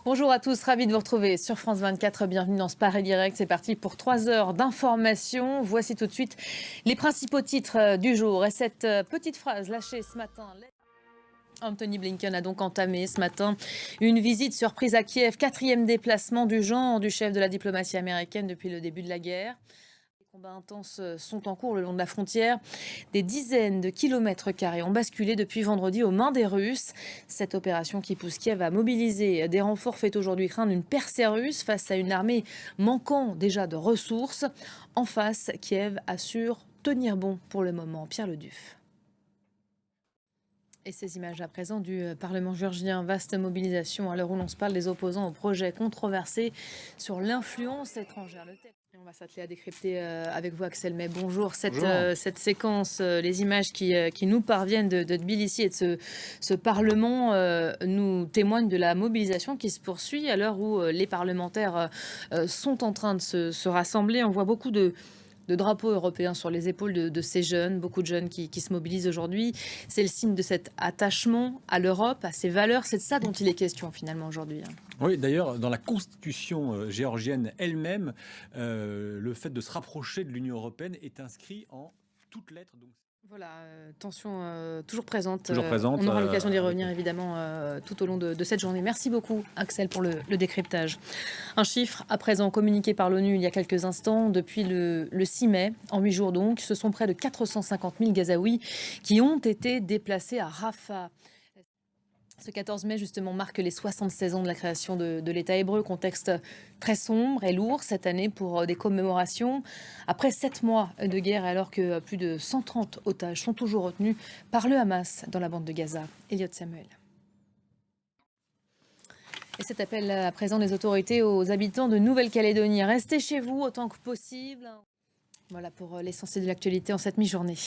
Bonjour à tous, ravi de vous retrouver sur France 24. Bienvenue dans ce Paris Direct. C'est parti pour 3 heures d'information. Voici tout de suite les principaux titres du jour. Et cette petite phrase lâchée ce matin. Anthony Blinken a donc entamé ce matin une visite surprise à Kiev, quatrième déplacement du genre du chef de la diplomatie américaine depuis le début de la guerre. Les combats intenses sont en cours le long de la frontière. Des dizaines de kilomètres carrés ont basculé depuis vendredi aux mains des Russes. Cette opération qui pousse Kiev à mobiliser des renforts fait aujourd'hui craindre une percée russe face à une armée manquant déjà de ressources. En face, Kiev assure tenir bon pour le moment. Pierre Leduf. Et ces images à présent du Parlement géorgien, vaste mobilisation à l'heure où l'on se parle des opposants au projet controversé sur l'influence étrangère. Et on va s'atteler à décrypter avec vous, Axel May. Bonjour. Cette séquence, les images qui nous parviennent de Tbilissi et de ce Parlement nous témoignent de la mobilisation qui se poursuit à l'heure où les parlementaires sont en train de se rassembler. On voit beaucoup de drapeaux européens sur les épaules de ces jeunes, beaucoup de jeunes qui se mobilisent aujourd'hui. C'est le signe de cet attachement à l'Europe, à ses valeurs. C'est de ça dont il est question finalement aujourd'hui. Oui, d'ailleurs, dans la constitution géorgienne elle-même, le fait de se rapprocher de l'Union européenne est inscrit en toutes lettres. Donc... Voilà, tension toujours présente. Toujours présente. On aura l'occasion d'y revenir évidemment tout au long de cette journée. Merci beaucoup Axel pour le décryptage. Un chiffre à présent communiqué par l'ONU il y a quelques instants. Depuis le 6 mai, en 8 jours donc, ce sont près de 450 000 Gazaouis qui ont été déplacés à Rafah. Ce 14 mai, justement, marque les 76 ans de la création de l'État hébreu. Contexte très sombre et lourd cette année pour des commémorations. Après 7 mois de guerre, alors que plus de 130 otages sont toujours retenus par le Hamas dans la bande de Gaza. Elliot Samuel. Et cet appel à présent des autorités aux habitants de Nouvelle-Calédonie. Restez chez vous autant que possible. Voilà pour l'essentiel de l'actualité en cette mi-journée.